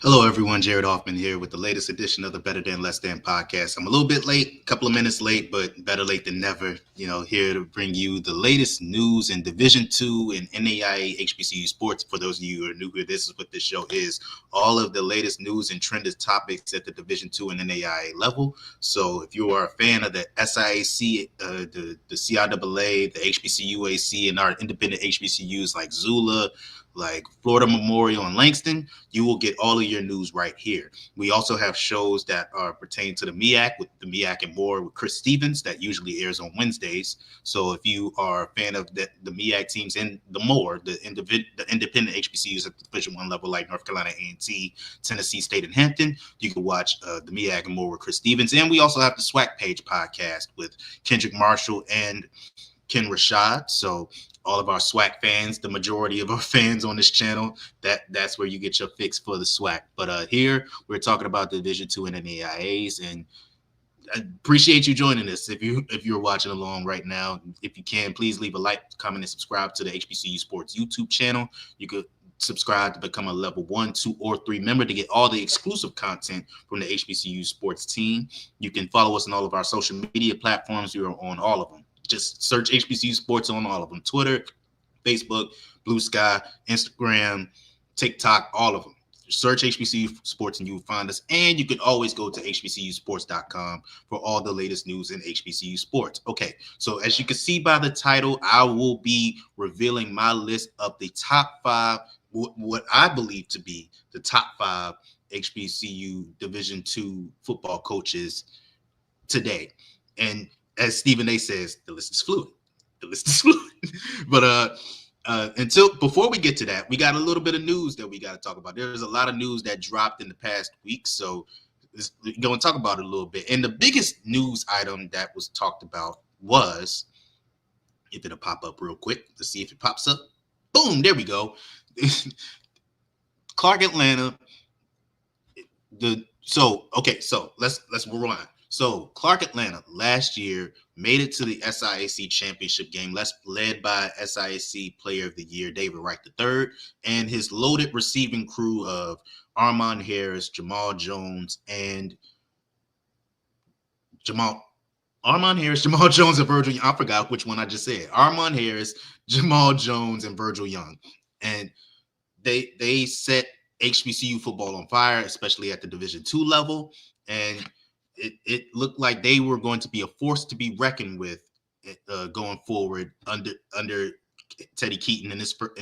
Hello, everyone. Jared Hoffman here with the latest edition of the Better Than Less Than podcast. I'm a little bit late, a couple of minutes late, but better late than never. Here to bring you the latest news in Division II and NAIA HBCU sports. For those of you who are new here, this is what this show is. All of the latest news and trended topics at the Division II and NAIA level. So if you are a fan of the SIAC, the CIAA, the HBCUAC, and our independent HBCUs like Zula, like Florida Memorial and Langston, you will get all of your news right here. We also have shows that are pertaining to the MEAC with the MEAC and more with Chris Stevens that usually airs on Wednesdays. So if you are a fan of the MEAC teams and the independent HBCUs at the Division I level like North Carolina A&T, Tennessee State, and Hampton, you can watch the MEAC and more with Chris Stevens. And we also have the SWAC Page podcast with Kendrick Marshall and Ken Rashad. So all of our SWAC fans, the majority of our fans on this channel, that's where you get your fix for the SWAC. But here we're talking about the Division II and NAIAs, and I appreciate you joining us. If you're watching along right now, if you can, please leave a like, comment, and subscribe to the HBCU Sports YouTube channel. You could subscribe to become a level 1, 2, or 3 member to get all the exclusive content from the HBCU Sports team. You can follow us on all of our social media platforms. We are on all of them. Just search HBCU Sports on all of them: Twitter, Facebook, Blue Sky, Instagram, TikTok, all of them. Search HBCU Sports and you will find us. And you can always go to hbcusports.com for all the latest news in HBCU sports. Okay, so as you can see by the title, I will be revealing my list of the top 5, what I believe to be the top 5 HBCU Division II football coaches today. And as Stephen A says, the list is fluid. But before we get to that, we got a little bit of news that we got to talk about. There's a lot of news that dropped in the past week, so we're going to talk about it a little bit. And the biggest news item that was talked about was, if it'll pop up real quick, let's see if it pops up. Boom, there we go. Clark Atlanta. So let's rewind. So Clark Atlanta last year made it to the SIAC championship game, led by SIAC Player of the Year David Wright III, and his loaded receiving crew of Armand Harris, Jamal Jones, and Virgil Young. I forgot which one I just said. Armand Harris, Jamal Jones, and Virgil Young. And they set HBCU football on fire, especially at the Division II level. And it looked like they were going to be a force to be reckoned with going forward under Teddy Keaton in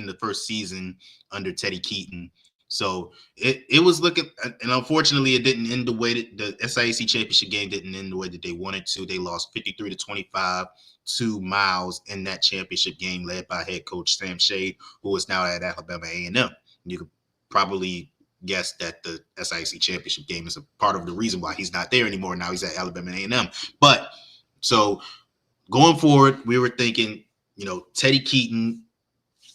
the first season under Teddy Keaton. So it was looking, and unfortunately, it didn't end the way that the SIAC championship game didn't end the way that they wanted to. They lost 53-25 to Miles in that championship game, led by head coach Sam Shade, who is now at Alabama A&M. You could probably guess that the SIAC championship game is a part of the reason why he's not there anymore. Now he's at Alabama A&M. But so going forward, we were thinking, Teddy Keaton,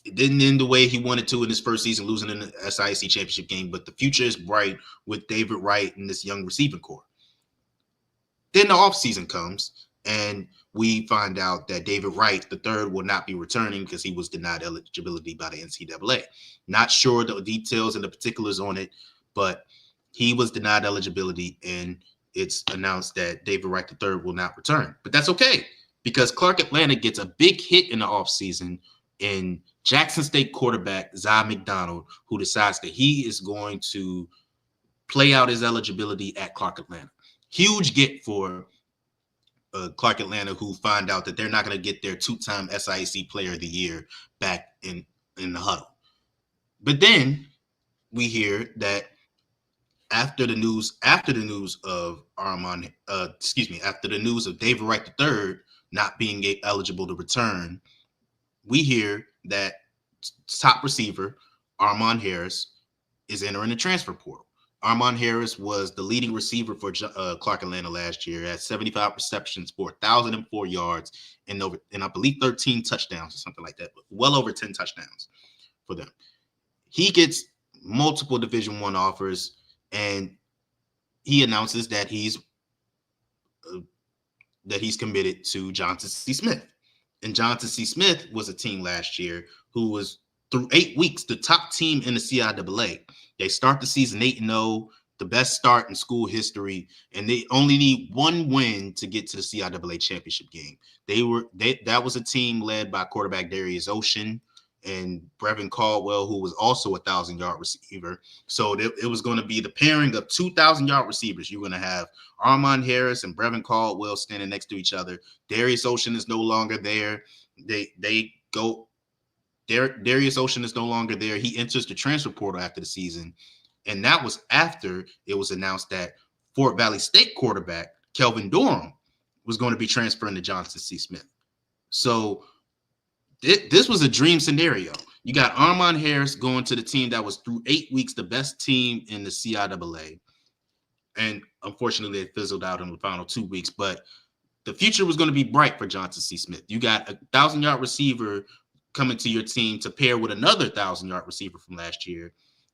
it didn't end the way he wanted to in his first season, losing in the SIAC championship game, but the future is bright with David Wright and this young receiving core. Then the offseason comes, and we find out that David Wright III will not be returning because he was denied eligibility by the NCAA. Not sure the details and the particulars on it, but he was denied eligibility, and it's announced that David Wright III will not return. But that's okay, because Clark Atlanta gets a big hit in the offseason in Jackson State quarterback Zai McDonald, who decides that he is going to play out his eligibility at Clark Atlanta. Huge get for Clark Atlanta, who find out that they're not going to get their 2-time SIAC Player of the Year back in the huddle. But then we hear that after the news of David Wright III not being eligible to return, we hear that top receiver Armand Harris is entering the transfer portal. Armand Harris was the leading receiver for Clark Atlanta last year at 75 receptions for 1,004 yards and I believe 13 touchdowns or something like that, but well over 10 touchdowns for them. He gets multiple Division I offers, and he announces that he's committed to Johnson C. Smith. And Johnson C. Smith was a team last year who was, through 8 weeks, the top team in the CIAA. They start the season 8-0, the best start in school history, and they only need one win to get to the CIAA championship game. That was a team led by quarterback Darius Ocean and Brevin Caldwell, who was also a 1,000-yard receiver. So it was going to be the pairing of 2,000-yard receivers. You're going to have Armand Harris and Brevin Caldwell standing next to each other. Darius Ocean is no longer there. Darius Ocean is no longer there. He enters the transfer portal after the season. And that was after it was announced that Fort Valley State quarterback Kelvin Durham was going to be transferring to Johnson C. Smith. So this was a dream scenario. You got Armand Harris going to the team that was through 8 weeks the best team in the CIAA. And unfortunately, it fizzled out in the final 2 weeks. But the future was going to be bright for Johnson C. Smith. You got a 1,000-yard receiver coming to your team to pair with another 1,000-yard receiver from last year.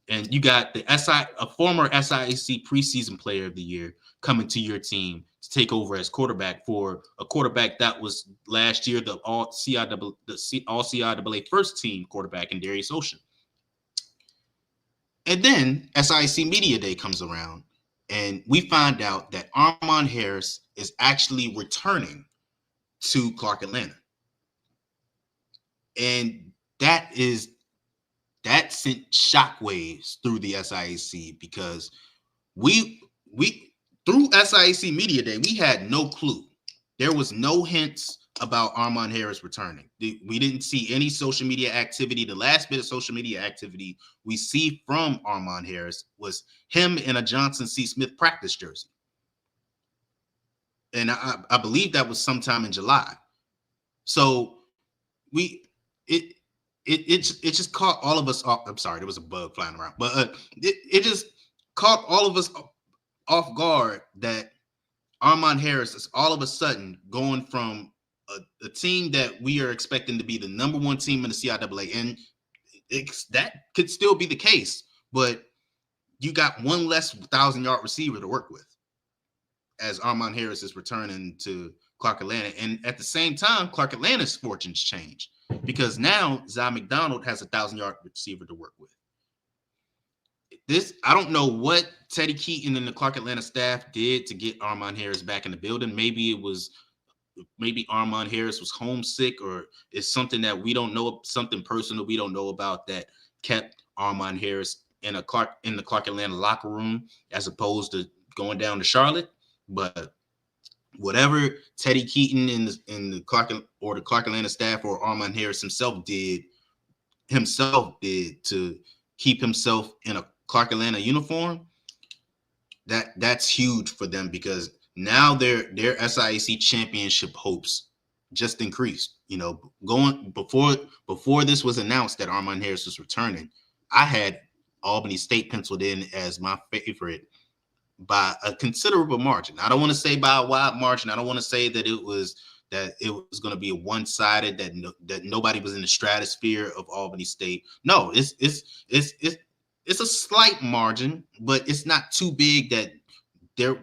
And you got a former SIAC preseason player of the year coming to your team to take over as quarterback for a quarterback that was last year the all CIAA first team quarterback in Darius Ocean. And then SIAC Media Day comes around, and we find out that Armand Harris is actually returning to Clark Atlanta. And that sent shockwaves through the SIAC, because we through SIAC Media Day, we had no clue. There was no hints about Armand Harris returning. We didn't see any social media activity. The last bit of social media activity we see from Armand Harris was him in a Johnson C. Smith practice jersey. And I believe that was sometime in July. So it just caught all of us off. I'm sorry, there was a bug flying around, but it just caught all of us off guard that Armand Harris is all of a sudden going from a team that we are expecting to be the number one team in the CIAA, and that could still be the case, but you got one less 1,000-yard receiver to work with as Armand Harris is returning to Clark Atlanta. And at the same time, Clark Atlanta's fortunes change, because now Zy McDonald has a 1,000-yard receiver to work with. I don't know what Teddy Keaton and the Clark Atlanta staff did to get Armand Harris back in the building. Maybe Armand Harris was homesick, or it's something that we don't know, something personal we don't know about that kept Armand Harris in the Clark Atlanta locker room as opposed to going down to Charlotte. But whatever Teddy Keaton and the Clark Atlanta staff or Armand Harris himself did to keep himself in a Clark Atlanta uniform, that's huge for them, because now their SIAC championship hopes just increased. You know, going before this was announced that Armand Harris was returning, I had Albany State penciled in as my favorite by a considerable margin. I don't want to say by a wide margin. I don't want to say that it was going to be a one-sided, that nobody was in the stratosphere of Albany State. No, it's a slight margin, but it's not too big that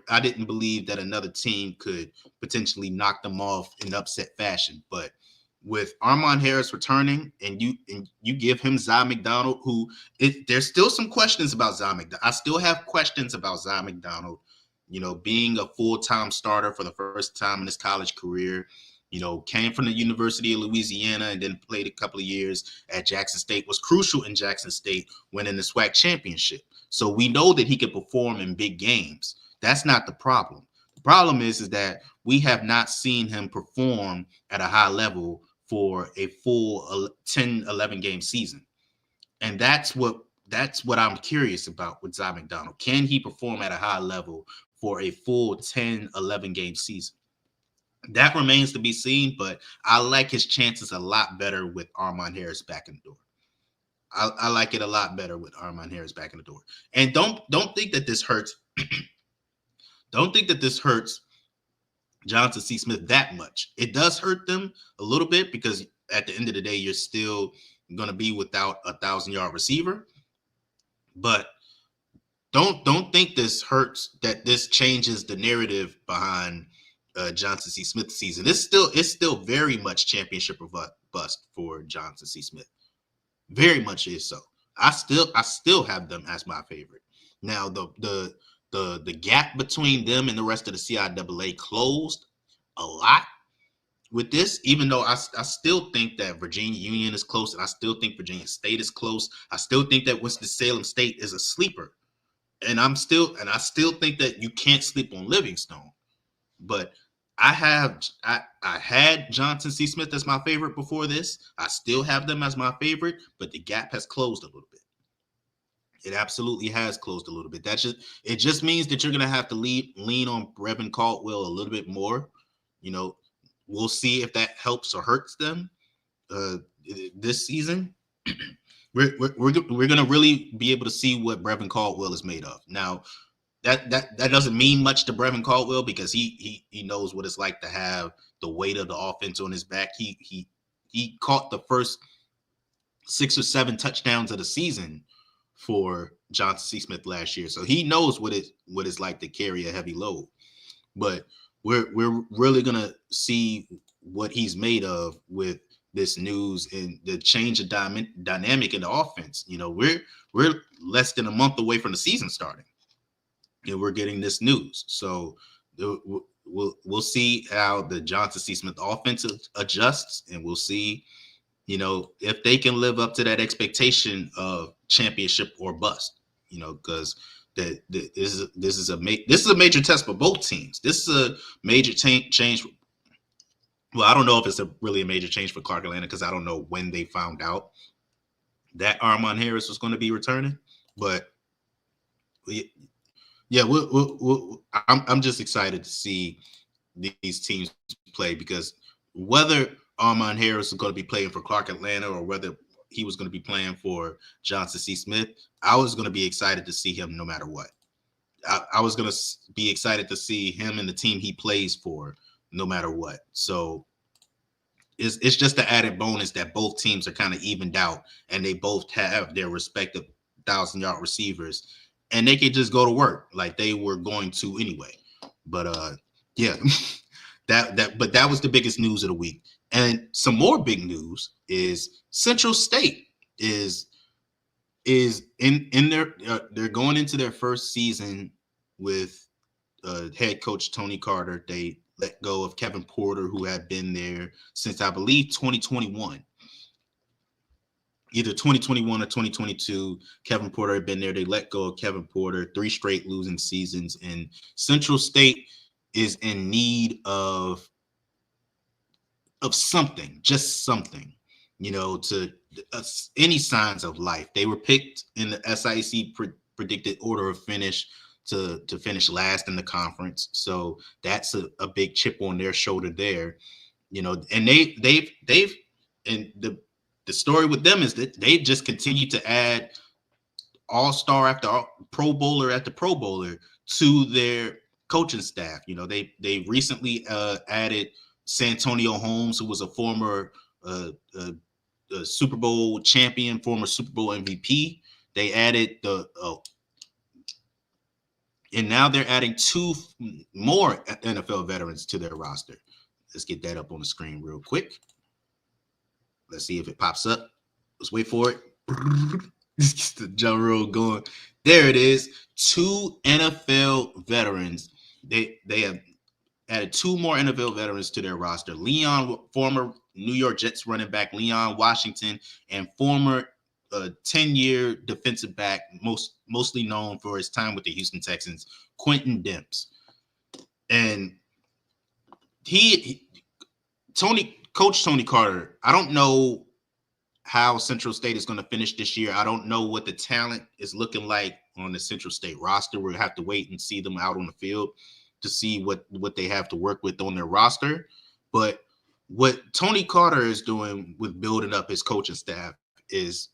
I didn't believe that another team could potentially knock them off in upset fashion. But with Armand Harris returning, and you give him Zy McDonald, there's still some questions about Zy McDonald. I still have questions about Zy McDonald, being a full-time starter for the first time in his college career. Came from the University of Louisiana and then played a couple of years at Jackson State, was crucial in Jackson State winning the SWAC championship. So we know that he could perform in big games. That's not the problem. The problem is that we have not seen him perform at a high level for a full 10, 11 game season. And that's what I'm curious about with Zy McDonald. Can he perform at a high level for a full 10, 11 game season? That remains to be seen, but I like his chances a lot better with Armand Harris back in the door. I like it a lot better with Armand Harris back in the door. And don't think that this hurts. Don't think that this hurts Johnson C. Smith that much. It does hurt them a little bit, because at the end of the day, you're still going to be without a 1,000-yard receiver. But don't think this hurts, that this changes the narrative behind Johnson C. Smith's season. It's still very much championship or bust for Johnson C. Smith. Very much is so. I still have them as my favorite. Now the gap between them and the rest of the CIAA closed a lot with this, even though I still think that Virginia Union is close, and I still think Virginia State is close. I still think that Winston-Salem State is a sleeper. And I still think that you can't sleep on Livingstone. But I had Johnson C. Smith as my favorite before this. I still have them as my favorite, but the gap has closed a little bit. It absolutely has closed a little bit. It just means that you're gonna have to lean on Brevin Caldwell a little bit more. You know, we'll see if that helps or hurts them this season. we're gonna really be able to see what Brevin Caldwell is made of. Now, that doesn't mean much to Brevin Caldwell because he knows what it's like to have the weight of the offense on his back. He caught the first 6 or 7 touchdowns of the season for Johnson C. Smith last year, so he knows what it's like to carry a heavy load. But we're really gonna see what he's made of with this news and the change of dynamic in the offense. You know, we're less than a month away from the season starting, and we're getting this news. So we'll see how the Johnson C. Smith offense adjusts, and we'll see, you know, if they can live up to that expectation of championship or bust. You know, because this is a major test for both teams. This is a major change. Well, I don't know if it's really a major change for Clark Atlanta because I don't know when they found out that Armon Harris was going to be returning. But yeah, I'm just excited to see these teams play, because whether Armon Harris is going to be playing for Clark Atlanta or whether he was going to be playing for Johnson C. Smith, I was going to be excited to see him no matter what. I was going to be excited to see him and the team he plays for no matter what. So it's just the added bonus that both teams are kind of evened out, and they both have their respective 1,000-yard receivers, and they could just go to work like they were going to anyway. But yeah, that was the biggest news of the week. And some more big news is Central State is in their they're going into their first season with head coach Tony Carter. They let go of Kevin Porter, who had been there since, I believe, 2021. Either 2021 or 2022, Kevin Porter had been there. They let go of Kevin Porter, 3 straight losing seasons. And Central State is in need of something, just something, you know, to any signs of life. They were picked in the SIC predicted order of finish to finish last in the conference. So that's a big chip on their shoulder there, you know. And they've and the story with them is that they just continue to add all-star after Pro Bowler after Pro Bowler to their coaching staff. You know, they recently added Santonio Holmes, who was a former Super Bowl champion, former Super Bowl MVP. They added and now they're adding 2 more NFL veterans to their roster. Let's get that up on the screen real quick. Let's see if it pops up. Let's wait for it. The drum roll going. There it is. 2 NFL veterans. They have added 2 more NFL veterans to their roster. Former New York Jets running back Leon Washington, and former 10-year defensive back, mostly known for his time with the Houston Texans, Quentin Demps. And Coach Tony Carter, I don't know how Central State is going to finish this year. I don't know what the talent is looking like on the Central State roster. We'll have to wait and see them out on the field to see what they have to work with on their roster. But what Tony Carter is doing with building up his coaching staff is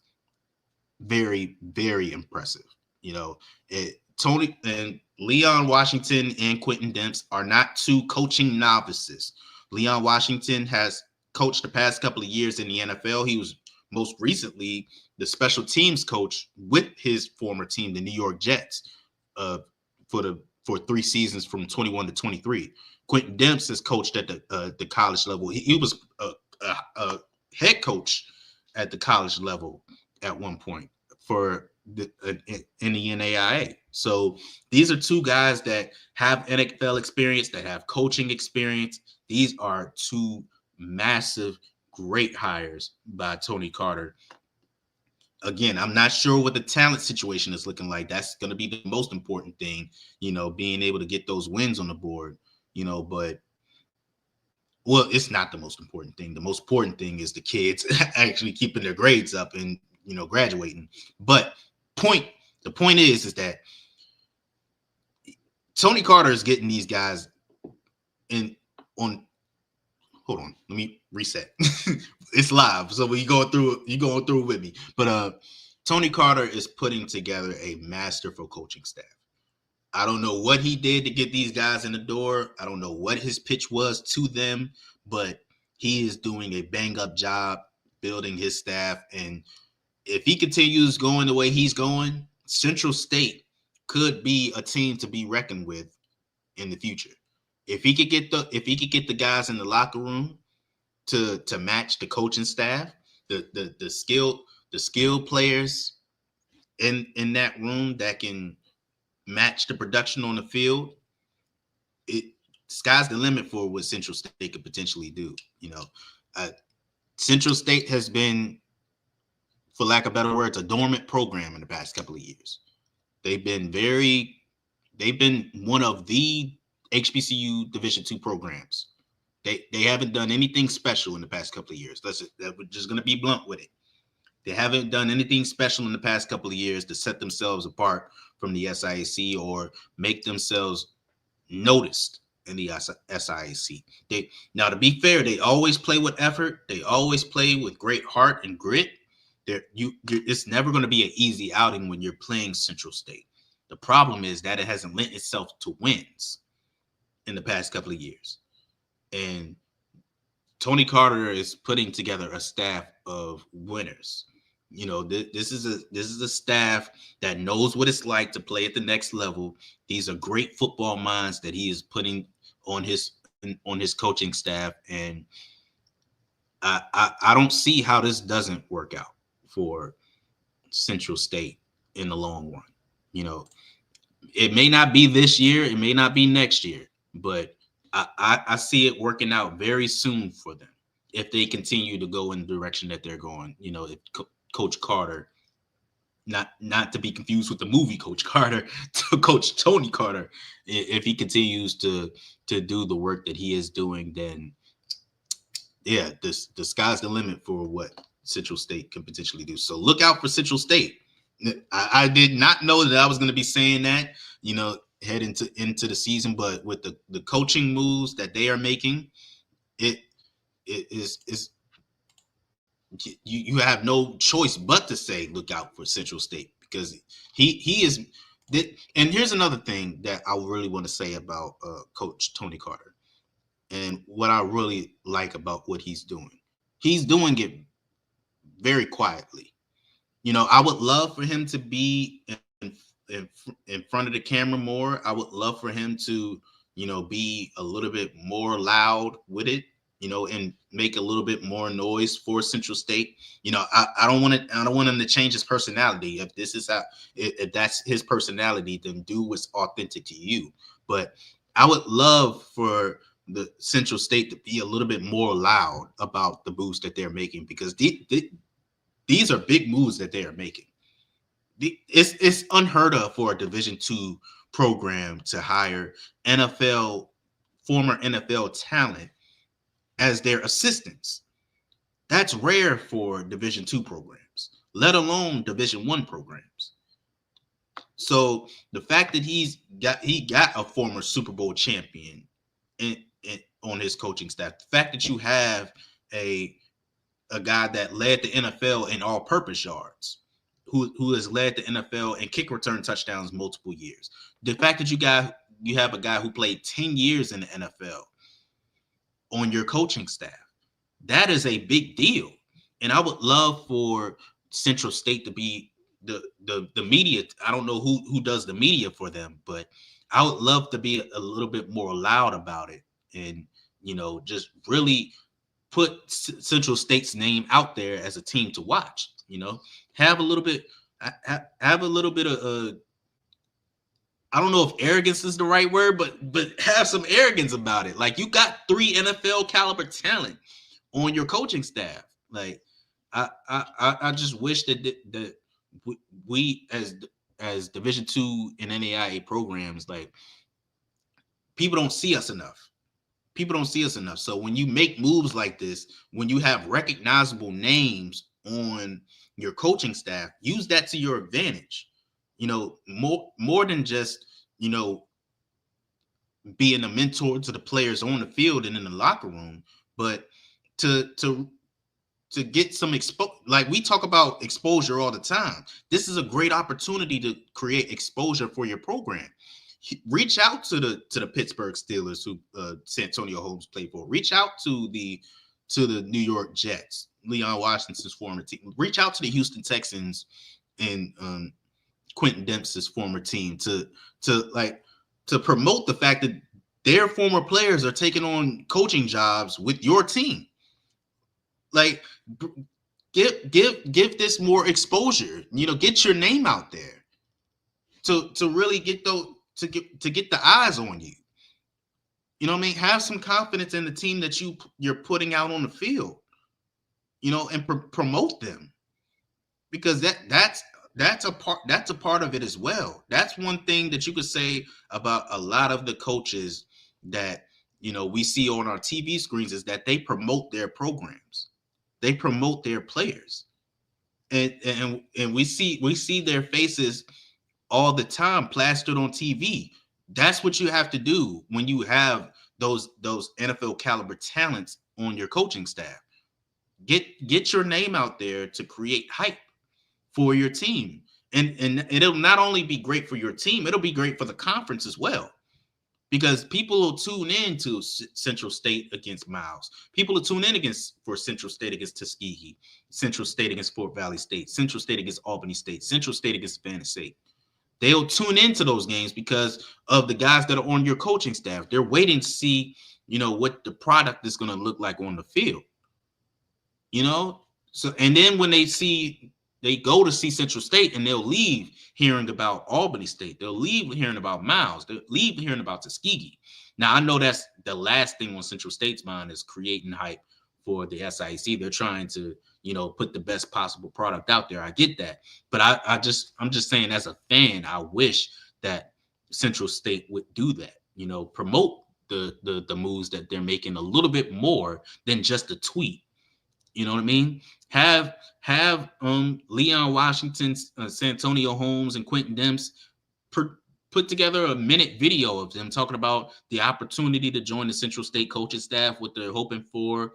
very, very impressive. You know, Tony and Leon Washington and Quentin Demps are not 2 coaching novices. Leon Washington has coached the past couple of years in the NFL. He was most recently the special teams coach with his former team, the New York Jets, for 3 seasons from 21 to 23. Quentin Demps has coached at the college level. He was a head coach at the college level at one point for in the NAIA. So these are two guys that have NFL experience, that have coaching experience. These are two massive, great hires by Tony Carter. Again, I'm not sure what the talent situation is looking like. That's going to be the most important thing, being able to get those wins on the board, but well, it's not the most important thing. The most important thing is the kids actually keeping their grades up and, graduating. But the point is that Tony Carter is getting these guys hold on, let me reset. It's live. So when you're going through it with me. But Tony Carter is putting together a masterful coaching staff. I don't know what he did to get these guys in the door. I don't know what his pitch was to them, but he is doing a bang-up job building his staff. And if he continues going the way he's going, Central State could be a team to be reckoned with in the future. If he could get the guys in the locker room to match the coaching staff, the skilled players in that room that can match the production on the field, sky's the limit for what Central State could potentially do. Central State has been, for lack of better words, a dormant program in the past couple of years. They've been one of the HBCU Division II programs. They haven't done anything special in the past couple of years. We're just going to be blunt with it. They haven't done anything special in the past couple of years to set themselves apart from the SIAC or make themselves noticed in the SIAC. Now, to be fair, they always play with effort. They always play with great heart and grit. It's never going to be an easy outing when you're playing Central State. The problem is that it hasn't lent itself to wins in the past couple of years. And Tony Carter is putting together a staff of winners. This is a staff that knows what it's like to play at the next level. These are great football minds that he is putting on his coaching staff, and I don't see how this doesn't work out for Central State in the long run. It may not be this year, it may not be next year, but I see it working out very soon for them if they continue to go in the direction that they're going. If Coach Carter, not to be confused with the movie Coach Carter, to Coach Tony Carter, if he continues to do the work that he is doing, then yeah, the sky's the limit for what Central State can potentially do. So look out for Central State. I did not know that I was going to be saying that, head into the season, but with the coaching moves that they are making, it is you have no choice but to say look out for Central State, because he is. And here's another thing that I really want to say about Coach Tony Carter, and what I really like about what he's doing. He's doing it very quietly. I would love for him to be in front of the camera more. I would love for him to, be a little bit more loud with it, and make a little bit more noise for Central State. I don't want him to change his personality. If that's his personality, then do what's authentic to you. But I would love for the Central State to be a little bit more loud about the moves that they're making, because these are big moves that they are making. It's unheard of for a Division II program to hire former NFL talent as their assistants. That's rare for Division II programs, let alone Division I programs. So the fact that he got a former Super Bowl champion on his coaching staff, the fact that you have a guy that led the NFL in all-purpose yards, who has led the NFL in kick return touchdowns multiple years, the fact that you have a guy who played 10 years in the NFL on your coaching staff, that is a big deal. And I would love for Central State to be the media. I don't know who does the media for them, but I would love to be a little bit more loud about it, and just really put Central State's name out there as a team to watch. Have a little bit have a little bit of I don't know if arrogance is the right word, but have some arrogance about it. Like, you got 3 NFL caliber talent on your coaching staff. Like, I just wish that we as Division II and NAIA programs, like, people don't see us enough. People don't see us enough. So when you make moves like this, when you have recognizable names on your coaching staff, use that to your advantage. More than just, being a mentor to the players on the field and in the locker room, but to get some like we talk about exposure all the time. This is a great opportunity to create exposure for your program. Reach out to the Pittsburgh Steelers, who Santonio Holmes played for. Reach out to the New York Jets, Leon Washington's former team. Reach out to the Houston Texans and Quentin Dempsey's former team to promote the fact that their former players are taking on coaching jobs with your team. Like, give this more exposure. Get your name out there to really get those to get the eyes on you. You know what I mean? Have some confidence in the team that you're putting out on the field. And promote them, because that's a part of it as well. That's one thing that you could say about a lot of the coaches that we see on our TV screens, is that they promote their programs. They promote their players, and we see their faces all the time plastered on TV. That's what you have to do when you have those NFL caliber talents on your coaching staff. Get your name out there to create hype for your team, and it'll not only be great for your team, it'll be great for the conference as well. Because people will tune in to Central State against Miles. People will tune in for Central State against Tuskegee, Central State against Fort Valley State, Central State against Albany State, Central State against Savannah State. They'll tune into those games because of the guys that are on your coaching staff. They're waiting to see, what the product is going to look like on the field. So, and then when they go to see Central State, and they'll leave hearing about Albany State. They'll leave hearing about Miles. They'll leave hearing about Tuskegee. Now, I know that's the last thing on Central State's mind, is creating hype for the SIC. They're trying to, put the best possible product out there. I get that. But I'm just saying, as a fan, I wish that Central State would do that, promote the moves that they're making a little bit more than just a tweet. You know what I mean? Have Leon Washington, Santonio Holmes, and Quentin Dempsey put together a minute video of them talking about the opportunity to join the Central State coaching staff, what they're hoping for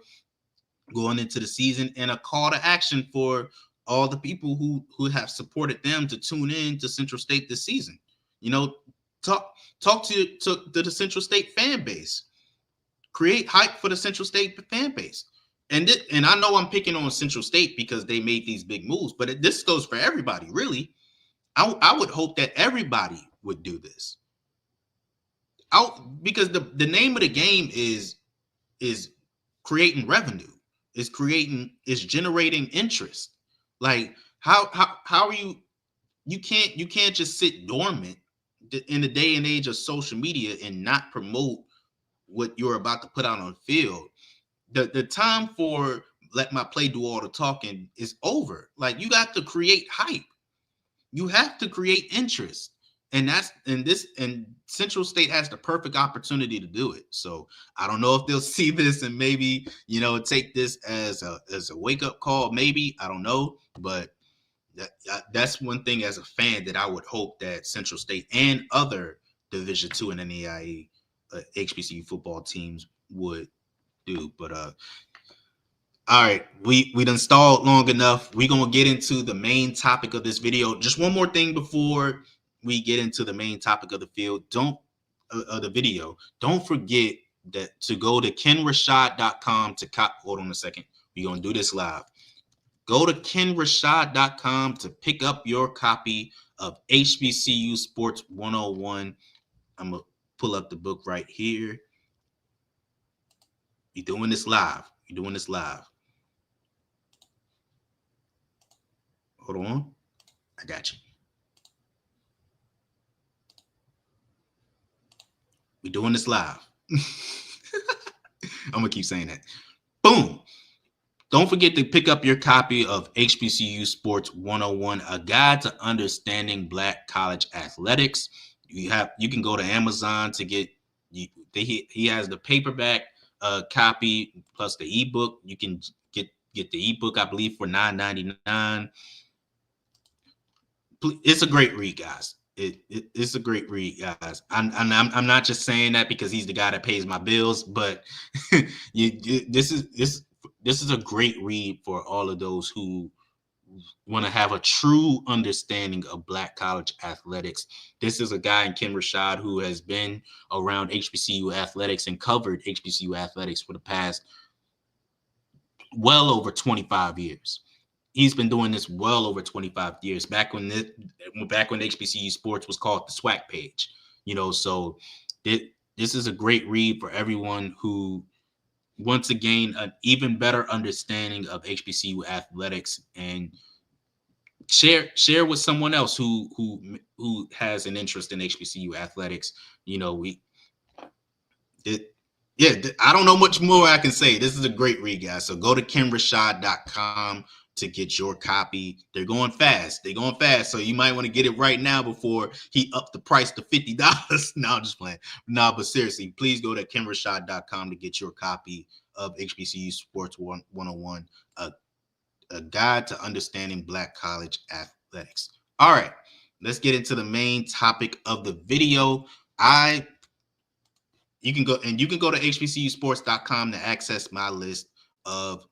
going into the season, and a call to action for all the people who have supported them to tune in to Central State this season. Talk to the Central State fan base. Create hype for the Central State fan base. And I know I'm picking on Central State because they made these big moves, but this goes for everybody, really. I would hope that everybody would do this. Because the name of the game is creating revenue, is generating interest. Like, how are you can't just sit dormant in the day and age of social media and not promote what you're about to put out on the field. The time for let my play do all the talking is over. Like, you got to create hype. You have to create interest. And Central State has the perfect opportunity to do it. So I don't know if they'll see this and maybe, take this as a wake-up call. Maybe, I don't know. But that's one thing as a fan that I would hope that Central State and other Division II and NAIA HBCU football teams would do. But all right, we done stalled long enough. We're gonna get into the main topic of this video. Just one more thing before we get into the main topic of the the video. Don't forget that to go to kenrashad.com to hold on a second. We're gonna do this live. Go to kenrashad.com to pick up your copy of HBCU Sports 101. I'm gonna pull up the book right here. You're doing this live. Hold on. I got you. We doing this live. I'm gonna keep saying that. Boom. Don't forget to pick up your copy of HBCU Sports 101, a guide to understanding Black college athletics. You can go to Amazon to get he has the paperback copy plus the ebook. You can get the ebook, I believe, for $9.99. It's a great read, guys. It's a great read, guys. I'm not just saying that because he's the guy that pays my bills, but this is a great read for all of those who want to have a true understanding of Black college athletics. This is a guy in Ken Rashad who has been around HBCU athletics and covered HBCU athletics for the past well over 25 years. He's been doing this well over 25 years. Back when HBCU sports was called the SWAC page, So this is a great read for everyone who wants to gain an even better understanding of HBCU athletics and share with someone else who has an interest in HBCU athletics. I don't know much more I can say. This is a great read, guys. So go to kenrashad.com to get your copy. They're going fast. So you might want to get it right now before he upped the price to $50. No, I'm just playing. No, but seriously, please go to kenrashad.com to get your copy of HBCU Sports 101, a guide to understanding Black college athletics. All right, let's get into the main topic of the video. You can go to hbcusports.com to access my list of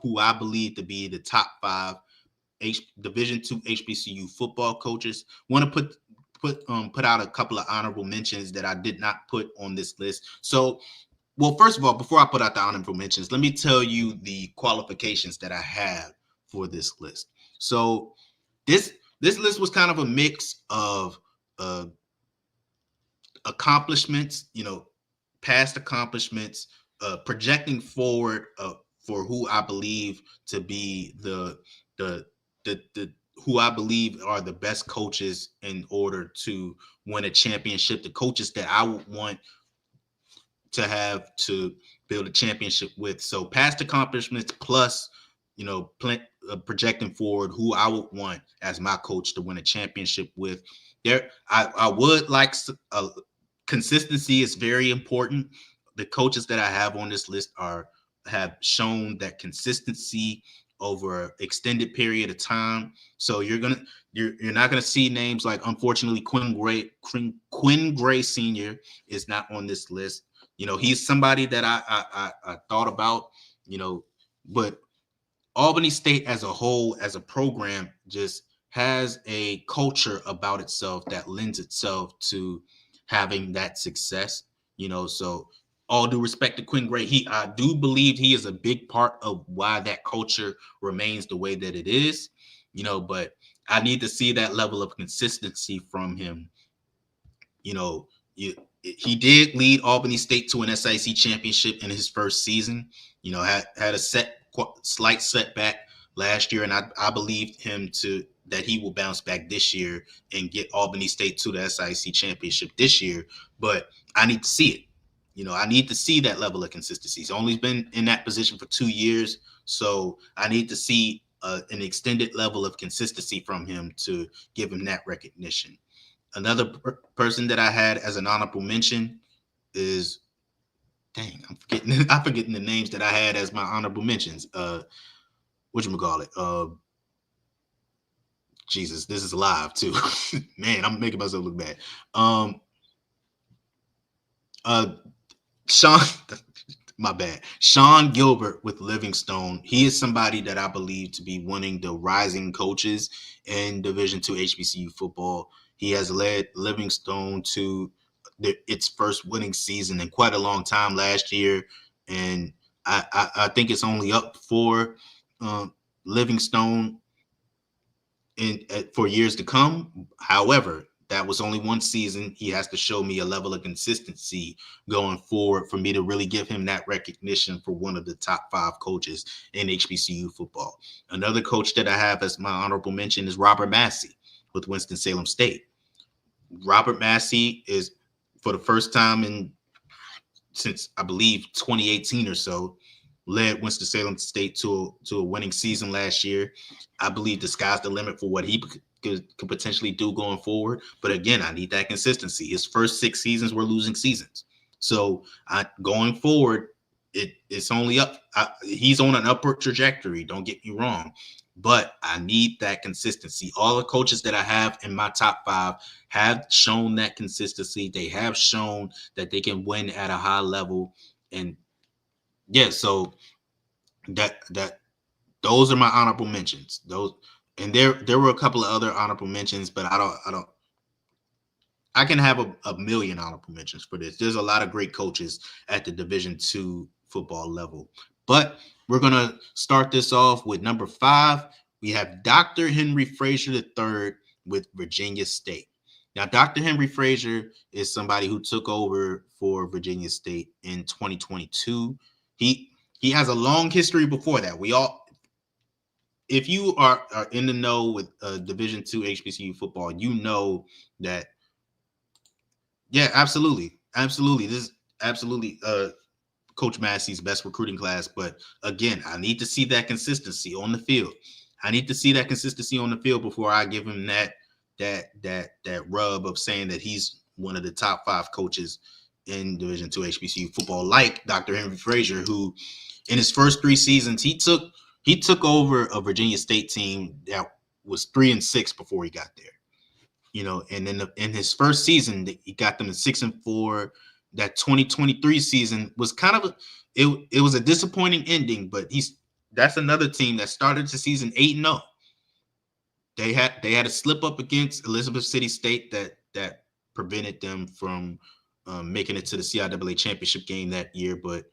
who I believe to be the top 5 Division II HBCU football coaches. Want to put out a couple of honorable mentions that I did not put on this list. So, well, first of all, before I put out the honorable mentions, let me tell you the qualifications that I have for this list. So this list was kind of a mix of accomplishments, past accomplishments, projecting forward for who I believe to be the who I believe are the best coaches in order to win a championship, the coaches that I would want to have to build a championship with. So past accomplishments plus, projecting forward who I would want as my coach to win a championship with. I would like consistency is very important. The coaches that I have on this list have shown that consistency over an extended period of time. So you're not gonna see names like, unfortunately, Quinn Gray Sr. is not on this list. He's somebody that I thought about, but Albany State as a whole, as a program, just has a culture about itself that lends itself to having that success. So all due respect to Quinn Gray, I do believe he is a big part of why that culture remains the way that it is, but I need to see that level of consistency from him. He did lead Albany State to an SIC championship in his first season, had a slight setback last year, and I believed him that he will bounce back this year and get Albany State to the SIC championship this year. But I need to see it. I need to see that level of consistency. He's only been in that position for 2 years, so I need to see an extended level of consistency from him to give him that recognition. Another person that I had as an honorable mention is, I'm forgetting the names that I had as my honorable mentions. Whatchamacallit? Jesus, this is live too. Man, I'm making myself look bad. Sean Gilbert with Livingstone. He is somebody that I believe to be winning the rising coaches in Division II HBCU football. He has led Livingstone to its first winning season in quite a long time last year, and I think it's only up for Livingstone for years to come. However, that was only one season. He has to show me a level of consistency going forward for me to really give him that recognition for one of the top 5 coaches in HBCU football. Another coach that I have as my honorable mention is Robert Massey. with Winston-Salem State. Robert Massey is, for the first time since I believe 2018 or so, led Winston-Salem State to a winning season last year. I believe the sky's the limit for what he could potentially do going forward. But again, I need that consistency. His first 6 seasons were losing seasons. So going forward, it's only up. He's on an upward trajectory. Don't get me wrong. But I need that consistency. All the coaches that I have in my top 5 have shown that consistency. They have shown that they can win at a high level. And yeah, so that those are my honorable mentions. Those, and there were a couple of other honorable mentions, but I can have a million honorable mentions for this. There's a lot of great coaches at the Division II football level. But we're going to start this off with number 5. We have Dr. Henry Frazier III with Virginia State. Now, Dr. Henry Frazier is somebody who took over for Virginia State in 2022. He has a long history before that. If you are in the know with Division II HBCU football, you know that, yeah, absolutely. This is absolutely Coach Massey's best recruiting class. But again, I need to see that consistency on the field. Before I give him that rub of saying that he's one of the top 5 coaches in Division II HBCU football, like Dr. Henry Frazier, who in his first 3 seasons, he took over a Virginia State team that was 3-6 before he got there. And then in his first season, he got them to 6-4. That 2023 season was kind of it was a disappointing ending, but that's another team that started the season 8-0. They had a slip up against Elizabeth City State that prevented them from making it to the CIAA championship game that year. But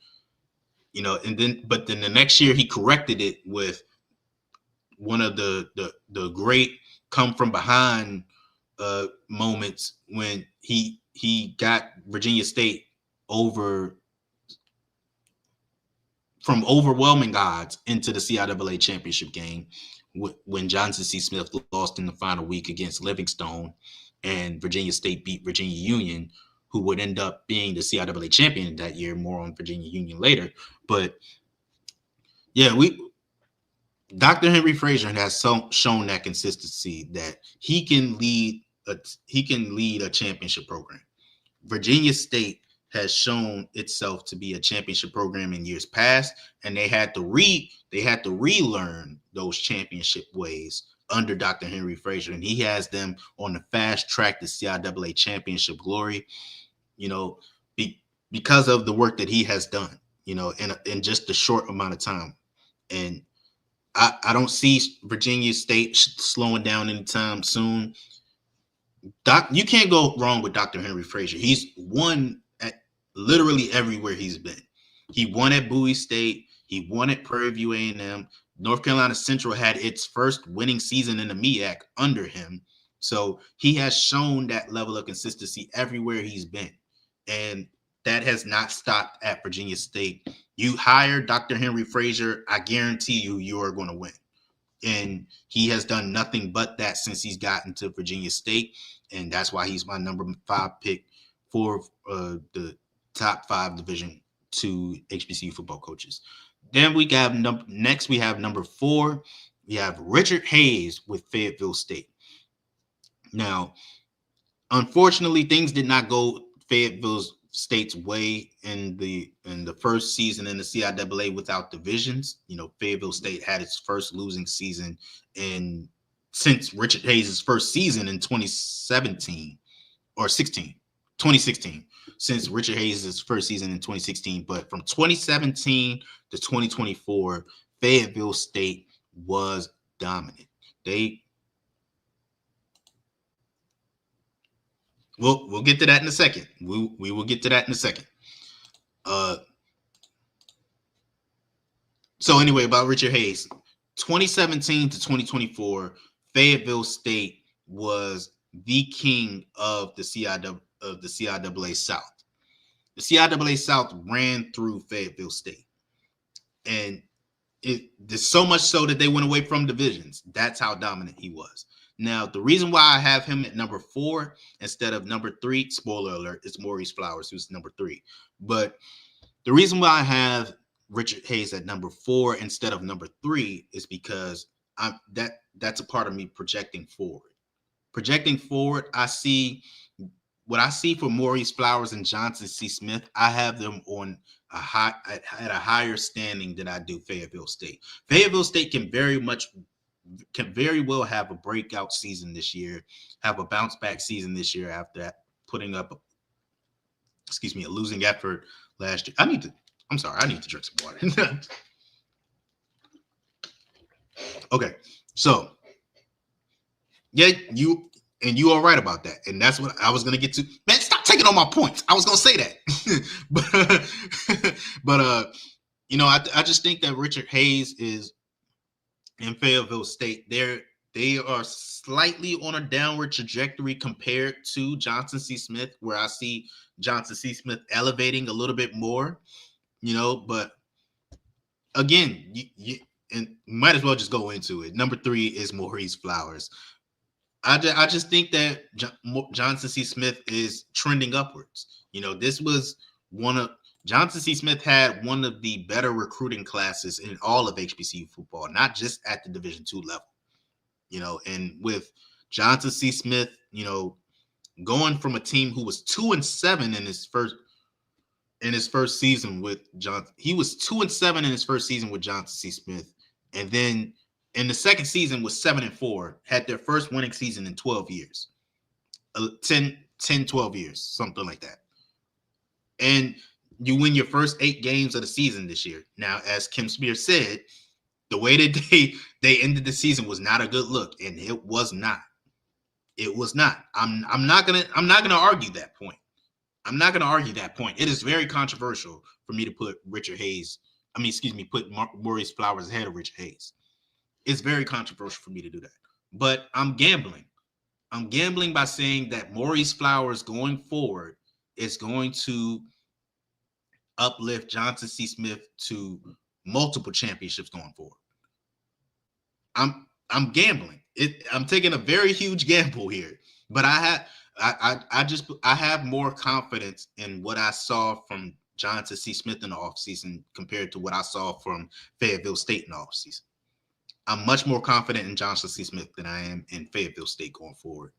then the next year he corrected it with one of the great come from behind moments when he got Virginia State over from overwhelming odds into the CIAA championship game when Johnson C. Smith lost in the final week against Livingstone, and Virginia State beat Virginia Union, who would end up being the CIAA champion that year. More on Virginia Union later. But yeah, Dr. Henry Frazier has shown that consistency that he can lead a championship program. Virginia State has shown itself to be a championship program in years past, and they had to relearn those championship ways under Dr. Henry Frazier, and he has them on the fast track to CIAA championship glory, because of the work that he has done, in just a short amount of time. And I don't see Virginia State slowing down anytime soon. You can't go wrong with Dr. Henry Frazier. He's won at literally everywhere he's been. He won at Bowie State. He won at Prairie View A&M. North Carolina Central had its first winning season in the MEAC under him. So he has shown that level of consistency everywhere he's been. And that has not stopped at Virginia State. You hire Dr. Henry Frazier, I guarantee you are going to win. And he has done nothing but that since he's gotten to Virginia State. And that's why he's my number 5 pick for the top 5 Division II HBCU football coaches. Then we have number 4. We have Richard Hayes with Fayetteville State. Now, unfortunately, things did not go Fayetteville State's way in the first season in the CIAA without divisions. Fayetteville State had its first losing season since Richard Hayes' first season in 2016. Since Richard Hayes' first season in 2016. But from 2017 to 2024, Fayetteville State was dominant. We'll get to that in a second. We will get to that in a second. So anyway, about Richard Hayes, 2017 to 2024, Fayetteville State was the king of the CIAA South. The CIAA South ran through Fayetteville State, and there's so much so that they went away from divisions. That's how dominant he was. Now, the reason why I have him at number 4 instead of number 3, spoiler alert, it's Maurice Flowers, who's number 3. But the reason why I have Richard Hayes at number 4 instead of number 3 is because that's a part of me projecting forward. Projecting forward, I see what I see for Maurice Flowers and Johnson C. Smith. I have them on at a higher standing than I do Fayetteville State. Fayetteville State can very well have a breakout season this year, have a bounce back season this year after that, putting up a losing effort last year. I need to drink some water. Okay, so yeah, you are right about that, and that's what I was gonna get to. Man, stop taking all my points. I was gonna say that, but I just think that Richard Hayes is in Fayetteville State. They are slightly on a downward trajectory compared to Johnson C. Smith, where I see Johnson C. Smith elevating a little bit more, but again, you might as well just go into it. Number 3 is Maurice Flowers. I just think that Johnson C. Smith is trending upwards. This was Johnson C. Smith had one of the better recruiting classes in all of HBCU football, not just at the Division II level. And with Johnson C. Smith, going from a team who was 2-7 in his first season with Johnson. He was 2-7 in his first season with Johnson C. Smith. And then in the second season was 7-4, had their first winning season in 12 years, 12 years, something like that. And you win your first 8 games of the season this year. Now, as Kim Spear said, the way that they ended the season was not a good look, and it was not. It was not. I'm not gonna argue that point. I'm not gonna argue that point. It is very controversial for me to put put Maurice Flowers ahead of Richard Hayes. It's very controversial for me to do that. But I'm gambling. I'm gambling by saying that Maurice Flowers going forward is going to uplift Johnson C. Smith to multiple championships going forward. I'm gambling. I'm taking a very huge gamble here, but I have more confidence in what I saw from Johnson C. Smith in the offseason compared to what I saw from Fayetteville State in the offseason. I'm much more confident in Johnson C. Smith than I am in Fayetteville State going forward.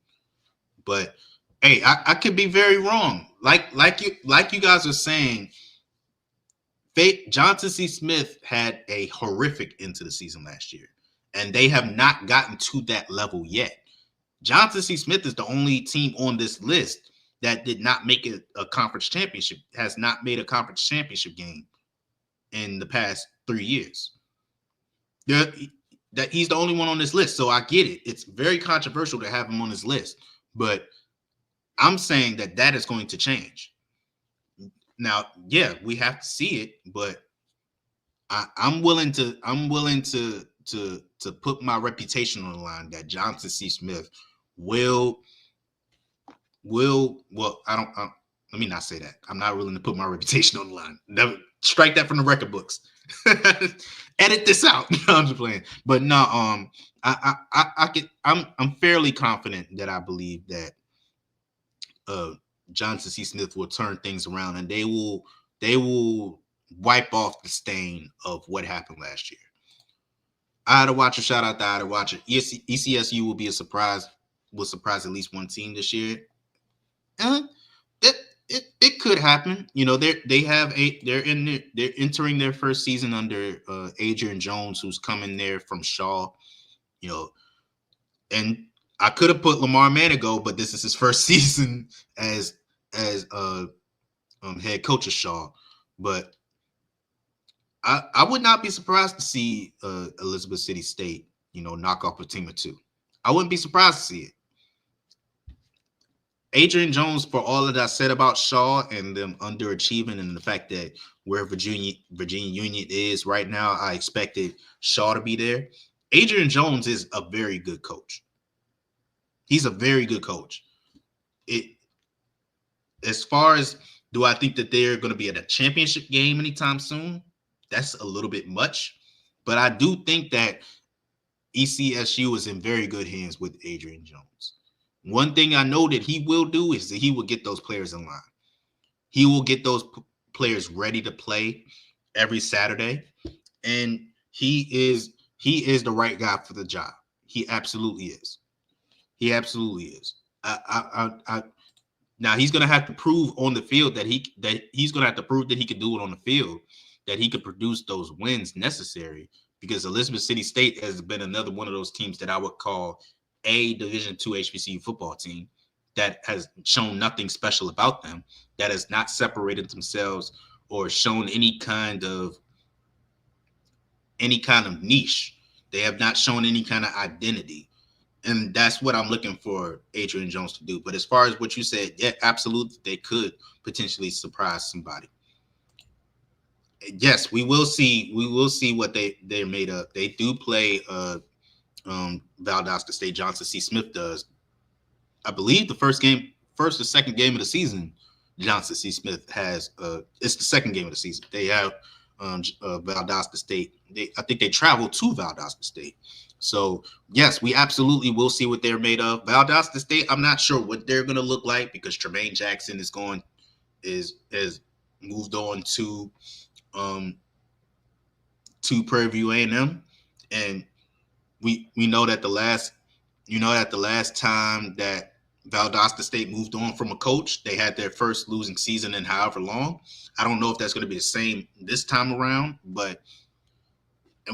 But hey, I could be very wrong. Like you guys are saying, Johnson C. Smith had a horrific end to the season last year, and they have not gotten to that level yet. Johnson C. Smith is the only team on this list that did not make it a conference championship, has not made a conference championship game in the past 3 years. That he's the only one on this list. So I get it. It's very controversial to have him on this list, but I'm saying that is going to change. Now, yeah, we have to see it, but I'm willing to put my reputation on the line that Johnson C. Smith will let me not say that. I'm not willing to put my reputation on the line. Never strike that from the record books. Edit this out. No, I'm just playing. But no, I'm fairly confident that I believe that Johnson C. Smith will turn things around, and they will wipe off the stain of what happened last year. Ida Watcher, shout out to Ida Watcher. ECSU will be a surprise. Will surprise at least one team this year. It could happen. They're entering their first season under Adrian Jones, who's coming there from Shaw. And I could have put Lamar Manigo, but this is his first season as head coach of Shaw. But I would not be surprised to see Elizabeth City State, knock off a team or two. I wouldn't be surprised to see it. Adrian Jones, for all that I said about Shaw and them underachieving and the fact that where Virginia Union is right now, I expected Shaw to be there. Adrian Jones is a very good coach. He's a very good coach. As far as do I think that they're going to be at a championship game anytime soon? That's a little bit much. But I do think that ECSU is in very good hands with Adrian Jones. One thing I know that he will do is that he will get those players in line. He will get those players ready to play every Saturday, and he is the right guy for the job. He absolutely is. He absolutely is. Now he's gonna have to prove on the field that he's gonna have to prove that he can do it on the field, that he could produce those wins necessary. Because Elizabeth City State has been another one of those teams that I would call a Division II HBCU football team that has shown nothing special about them, that has not separated themselves or shown any kind of niche. They have not shown any kind of identity. And that's what I'm looking for Adrian Jones to do. But as far as what you said, yeah, absolutely, they could potentially surprise somebody. Yes, we will see. We will see what they're made of. They do play Valdosta State. Johnson C. Smith does. I believe the first or second game of the season, Johnson C. Smith has. It's the second game of the season. They have Valdosta State. I think they travel to Valdosta State. So yes, we absolutely will see what they're made of. Valdosta State, I'm not sure what they're going to look like because Tremaine Jackson is moved on to Prairie View A&M, and we know that the last time that Valdosta State moved on from a coach, they had their first losing season in however long. I don't know if that's going to be the same this time around, but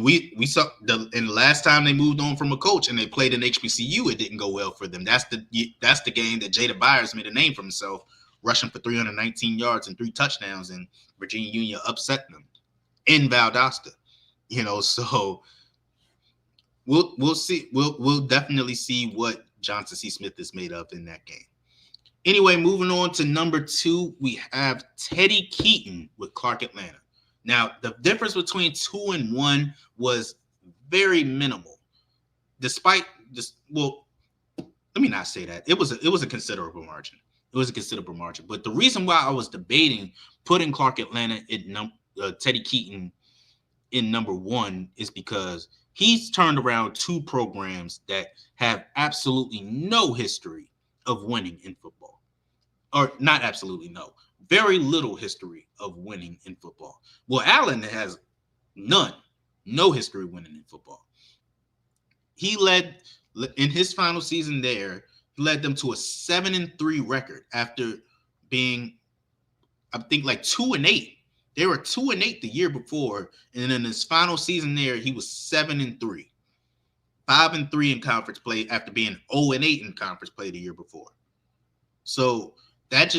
we saw the last time they moved on from a coach and they played in HBCU, it didn't go well for them. That's the game that Jada Byers made a name for himself, rushing for 319 yards and 3 touchdowns, and Virginia Union upset them in Valdosta. So we'll see. We'll definitely see what Johnson C. Smith is made of in that game. Anyway, moving on to number 2, we have Teddy Keaton with Clark Atlanta. Now, the difference between 2 and 1 was very minimal. Despite this, well, let me not say that. It was a considerable margin. It was a considerable margin. But the reason why I was debating putting Clark Atlanta in Teddy Keaton in number 1 is because he's turned around 2 programs that have absolutely no history of winning in football. Or not absolutely no. Very little history of winning in football. Well, Allen has no history winning in football. He led in his final season there, he led them to a 7-3 record after being, I think, like 2-8. They were 2-8 the year before, and in his final season there, he was 7-3, 5-3 in conference play after being 0-8 in conference play the year before. So that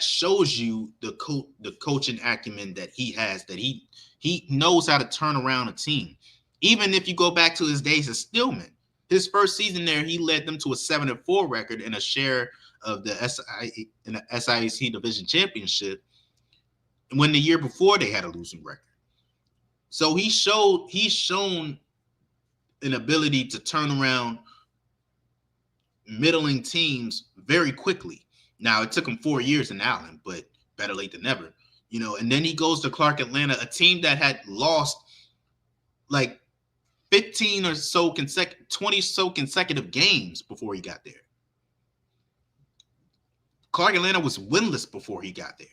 shows you the coaching acumen that he has, that he knows how to turn around a team. Even if you go back to his days as Stillman, his first season there, he led them to a 7-4 record and a share of the SIAC Division Championship, when the year before they had a losing record. So he's shown an ability to turn around middling teams very quickly. Now, it took him 4 years in Allen, but better late than never. And then he goes to Clark Atlanta, a team that had lost like 15 or so 20 so consecutive games before he got there. Clark Atlanta was winless before he got there.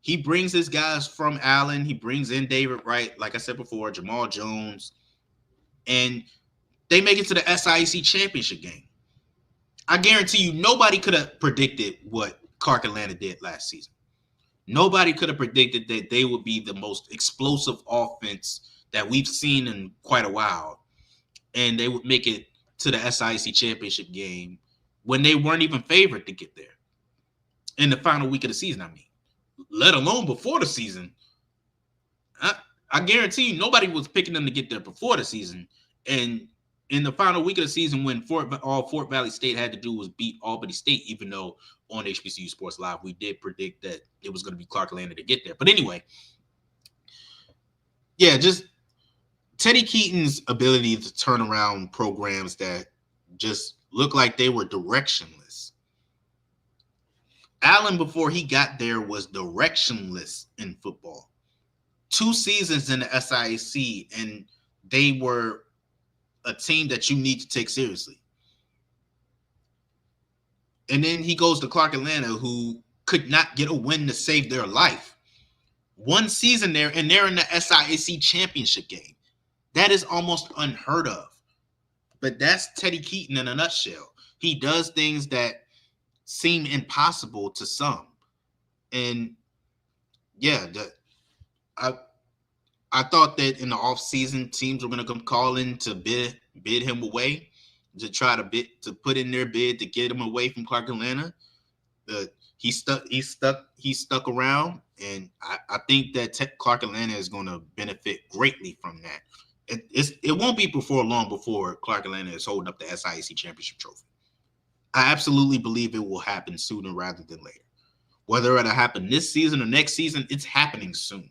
He brings his guys from Allen. He brings in David Wright, like I said before, Jamal Jones, and they make it to the SIAC championship game. I guarantee you nobody could have predicted what Clark Atlanta did last season. Nobody could have predicted that they would be the most explosive offense that we've seen in quite a while, and they would make it to the SIAC championship game when they weren't even favored to get there in the final week of the season, let alone before the season. I guarantee you nobody was picking them to get there before the season. And in the final week of the season, when all Fort Valley State had to do was beat Albany State, even though on HBCU Sports Live, we did predict that it was going to be Clark Atlanta to get there. But anyway, yeah, just Teddy Keaton's ability to turn around programs that just look like they were directionless. Allen, before he got there, was directionless in football. 2 seasons in the SIAC, and they were a team that you need to take seriously. And then he goes to Clark Atlanta, who could not get a win to save their life. One season there, and they're in the SIAC championship game. That is almost unheard of. But that's Teddy Keaton in a nutshell. He does things that seem impossible to some. And yeah, I I thought that in the offseason, teams were going to come calling to bid him away, to try to put in their bid to get him away from Clark Atlanta. He stuck around, and I think that Clark Atlanta is going to benefit greatly from that. It won't be before long before Clark Atlanta is holding up the SIAC championship trophy. I absolutely believe it will happen sooner rather than later. Whether it'll happen this season or next season, it's happening soon.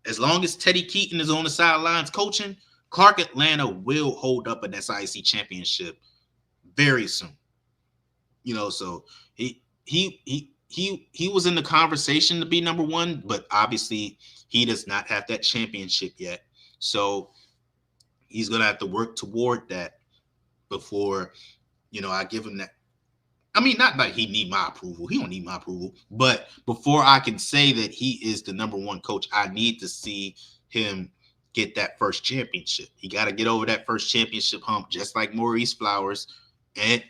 As long as Teddy Keaton is on the sidelines coaching, Clark Atlanta will hold up an SIAC championship very soon. So he was in the conversation to be number one, but obviously he does not have that championship yet. So he's gonna have to work toward that before I give him that. I mean, not like he need my approval. He don't need my approval. But before I can say that he is the number one coach, I need to see him get that first championship. He got to get over that first championship hump, just like Maurice Flowers, and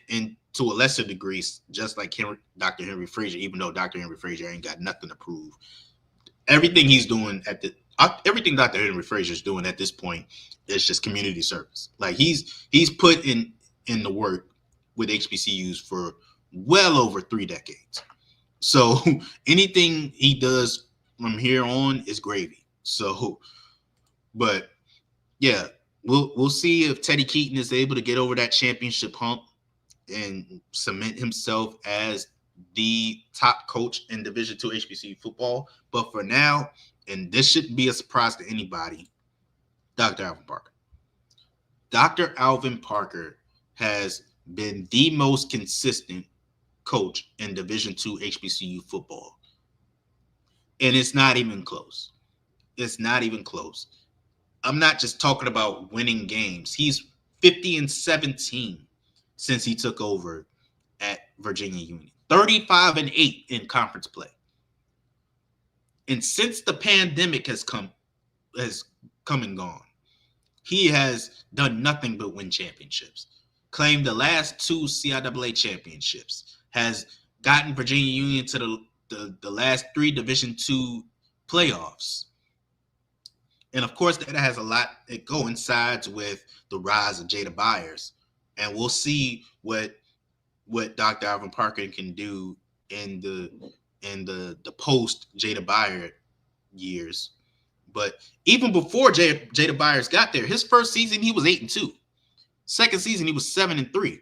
to a lesser degree, just like Dr. Henry Frazier, even though Dr. Henry Frazier ain't got nothing to prove. Everything he's doing everything Dr. Henry Frazier is doing at this point is just community service. Like he's put in the work with HBCUs for well over 3 decades. So anything he does from here on is gravy. So, but yeah, we'll see if Teddy Keaton is able to get over that championship hump and cement himself as the top coach in Division II HBCU football. But for now, and this shouldn't be a surprise to anybody, Dr. Alvin Parker. Dr. Alvin Parker has been the most consistent coach in Division II HBCU football. And it's not even close. It's not even close. I'm not just talking about winning games. He's 50-17 since he took over at Virginia Union. 35-8 in conference play. And since the pandemic has come and gone, he has done nothing but win championships. Claimed the last 2 CIAA championships, has gotten Virginia Union to the last 3 Division II playoffs. And of course, that has a lot, it coincides with the rise of Jada Byers. And we'll see what Dr. Alvin Parker can do in the post Jada Byers years. But even before Jada Byers got there, his first season he was 8-2. Second season he was 7-3.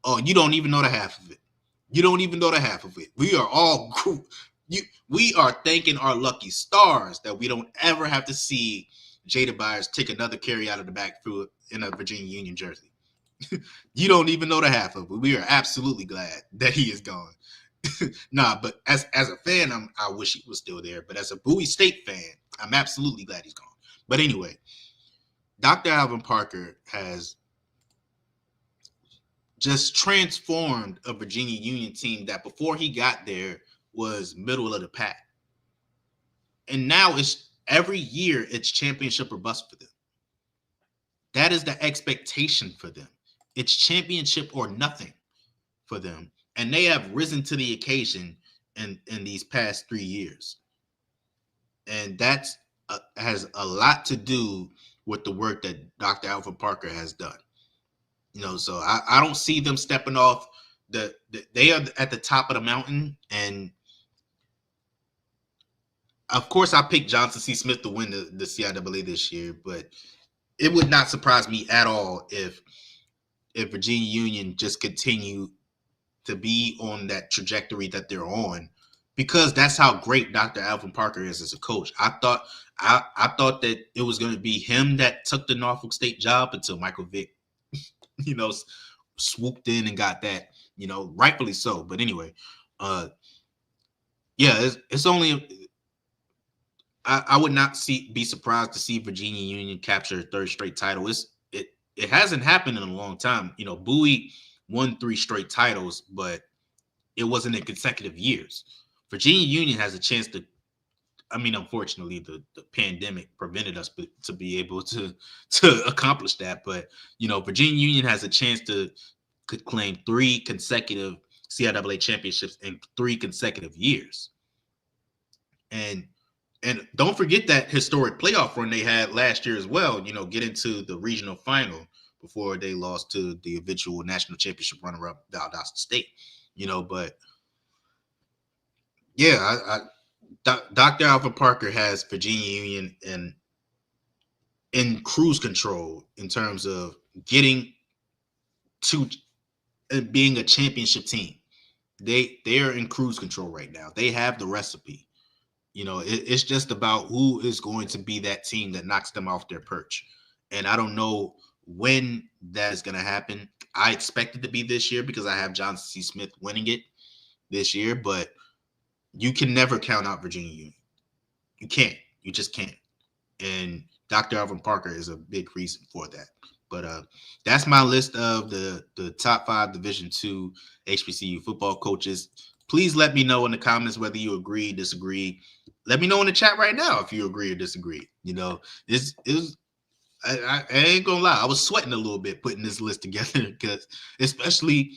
Oh, you don't even know the half of it. You don't even know the half of it. We are thanking our lucky stars that we don't ever have to see Jada Byers take another carry out of the backfield in a Virginia Union jersey. You don't even know the half of it. We are absolutely glad that he is gone. But as a fan, I wish he was still there. But as a Bowie State fan, I'm absolutely glad he's gone. But anyway, Dr. Alvin Parker has just transformed a Virginia Union team that before he got there was middle of the pack. And now it's every year it's championship or bust for them. That is the expectation for them. It's championship or nothing for them. And they have risen to the occasion in these past 3 years. And that has a lot to do with the work that Dr. Alvin Parker has done. So I don't see them stepping off. They are at the top of the mountain. And of course, I picked Johnson C. Smith to win the CIAA this year, but it would not surprise me at all if Virginia Union just continue to be on that trajectory that they're on, because that's how great Dr. Alvin Parker is as a coach. I thought that it was going to be him that took the Norfolk State job until Michael Vick, swooped in and got that, rightfully so. But anyway, it's only. I would not be surprised to see Virginia Union capture a 3rd straight title. it hasn't happened in a long time. Bowie won 3 straight titles, but it wasn't in consecutive years. Virginia Union has a chance to. I mean, unfortunately, the pandemic prevented us to be able to accomplish that. But Virginia Union has a chance to could claim 3 consecutive CIAA championships in 3 consecutive years. And don't forget that historic playoff run they had last year as well. Get into the regional final before they lost to the eventual national championship runner-up Valdosta State. But yeah, Dr. Alvin Parker has Virginia Union in cruise control in terms of getting to being a championship team. They are in cruise control right now. They have the recipe. It's just about who is going to be that team that knocks them off their perch. And I don't know when that is going to happen. I expect it to be this year because I have Johnson C. Smith winning it this year, but you can never count out Virginia Union. You can't. You just can't. And Dr. Alvin Parker is a big reason for that. But that's my list of the top 5 Division II HBCU football coaches. Please let me know in the comments whether you agree, disagree. Let me know in the chat right now if you agree or disagree. I ain't gonna lie, I was sweating a little bit putting this list together because especially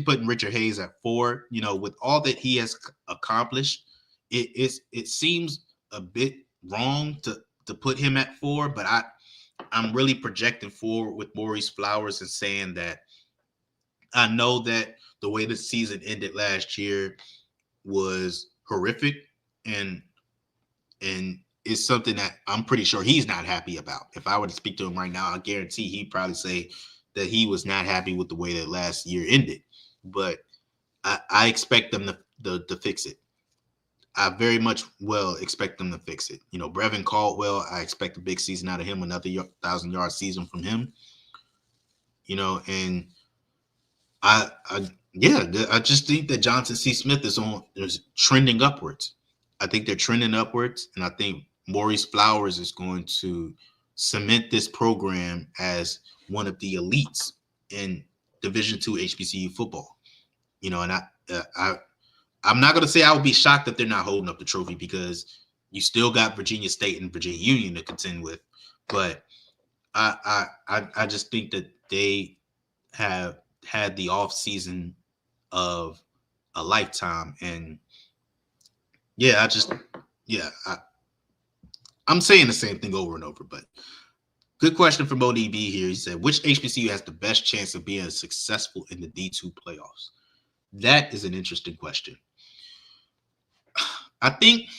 putting Richard Hayes at 4. With all that he has accomplished, it seems a bit wrong to put him at 4, but I'm really projecting forward with Maurice Flowers and saying that I know that the way the season ended last year was horrific and it's something that I'm pretty sure he's not happy about. If I were to speak to him right now, I guarantee he'd probably say that he was not happy with the way that last year ended. But I expect them to fix it. I very much well expect them to fix it. Brevin Caldwell, I expect a big season out of him, another 1,000-yard season from him. And I just think that Johnson C. Smith is trending upwards. I think they're trending upwards, and I think Maurice Flowers is going to cement this program as one of the elites in Division II HBCU football. And I'm not going to say I would be shocked that they're not holding up the trophy because you still got Virginia State and Virginia Union to contend with. But I just think that they have had the off season of a lifetime. And I'm saying the same thing over and over, but good question from ODB here. He said, which HBCU has the best chance of being successful in the D2 playoffs? That is an interesting question. I think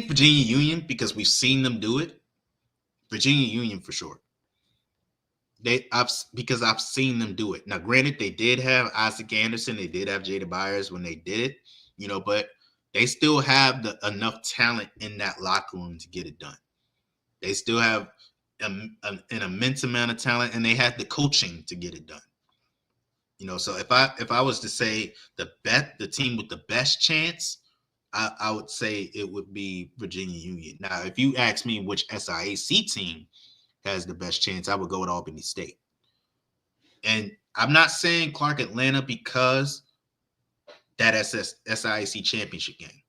Virginia Union, because we've seen them do it. Virginia Union for sure. Because I've seen them do it. Now, granted, they did have Isaac Anderson, they did have Jada Byers when they did it, but they still have enough talent in that locker room to get it done. They still have an immense amount of talent, and they had the coaching to get it done. So if I was to say the team with the best chance, I would say it would be Virginia Union. Now, if you ask me which SIAC team has the best chance, I would go with Albany State. And I'm not saying Clark Atlanta because that SIAC championship game.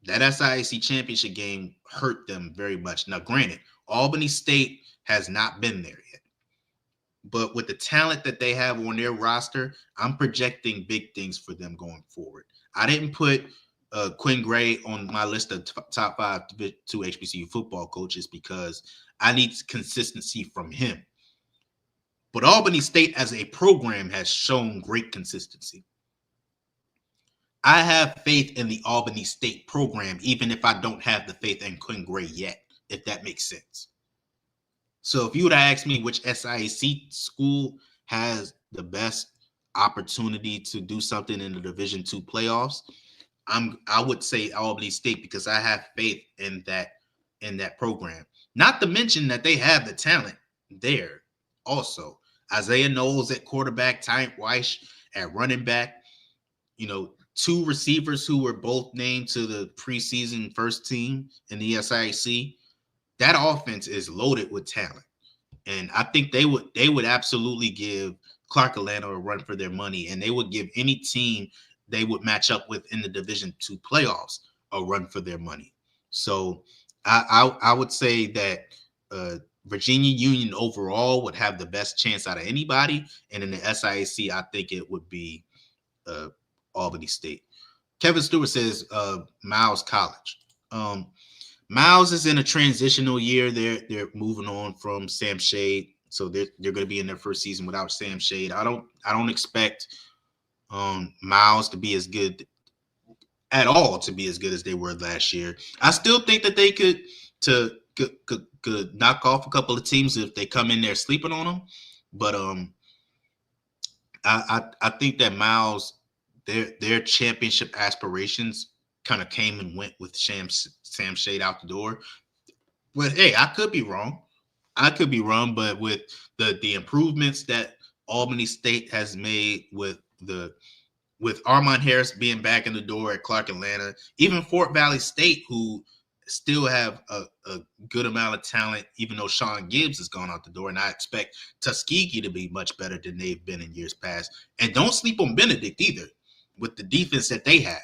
That SIAC championship game hurt them very much. Now, granted, Albany State has not been there yet. But with the talent that they have on their roster, I'm projecting big things for them going forward. I didn't put Quinn Gray on my list of top 5 Division II HBCU football coaches because I need consistency from him. But Albany State as a program has shown great consistency. I have faith in the Albany State program, even if I don't have the faith in Quinn Gray yet, if that makes sense. So if you would ask me which SIAC school has the best opportunity to do something in the Division II playoffs, I would say Albany State because I have faith in that program. Not to mention that they have the talent there also. Isaiah Knowles at quarterback, Ty Weish at running back, 2 receivers who were both named to the preseason first team in the SIAC. That offense is loaded with talent. And I think they would absolutely give Clark Atlanta a run for their money, and they would give any team they would match up with in the Division II playoffs a run for their money. So I would say that Virginia Union overall would have the best chance out of anybody, and in the SIAC, I think it would be uh, Albany State. Kevin Stewart says Miles College. Miles is in a transitional year. They're moving on from Sam Shade, so they're going to be in their first season without Sam Shade. I don't expect Miles to be as good at all to be as good as they were last year. I still think that they could knock off a couple of teams if they come in there sleeping on them, but I think that Miles their championship aspirations kind of came and went with Sam Shade out the door. But hey, I could be wrong. I could be wrong, but with the improvements that Albany State has made with Armand Harris being back in the door at Clark Atlanta, even Fort Valley State, who still have a good amount of talent, even though Sean Gibbs has gone out the door. And I expect Tuskegee to be much better than they've been in years past. And don't sleep on Benedict either with the defense that they have.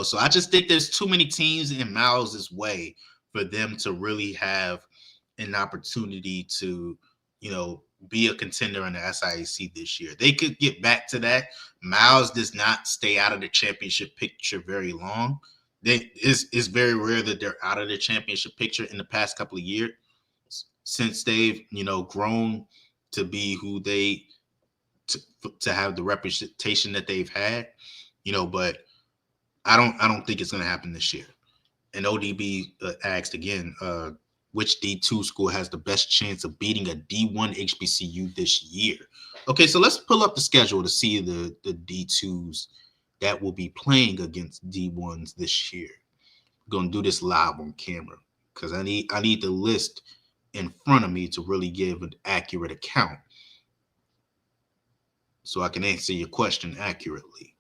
So I just think there's too many teams in Miles' way for them to really have an opportunity to, be a contender in the SIAC this year. They could get back to that. Miles does not stay out of the championship picture very long. It's very rare that they're out of the championship picture in the past couple of years since they've, grown to be who they to have the representation that they've had, but I don't think it's going to happen this year. And ODB asked again, which D2 school has the best chance of beating a D1 HBCU this year? Okay, so let's pull up the schedule to see the D2s that will be playing against D1s this year. I'm going to do this live on camera because I need the list in front of me to really give an accurate account so I can answer your question accurately.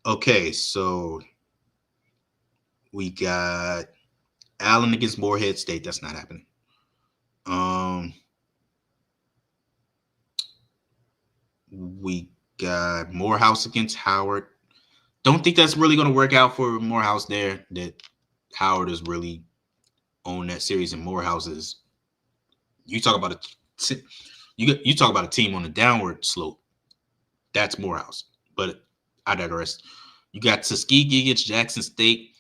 Okay, so we got Allen against Morehead State. That's not happening. We got Morehouse against Howard. Don't think that's really going to work out for Morehouse there. That Howard is really on that series, and Morehouse is. You talk about you talk about a team on a downward slope. That's Morehouse, but I digress. You got Tuskegee against Jackson State.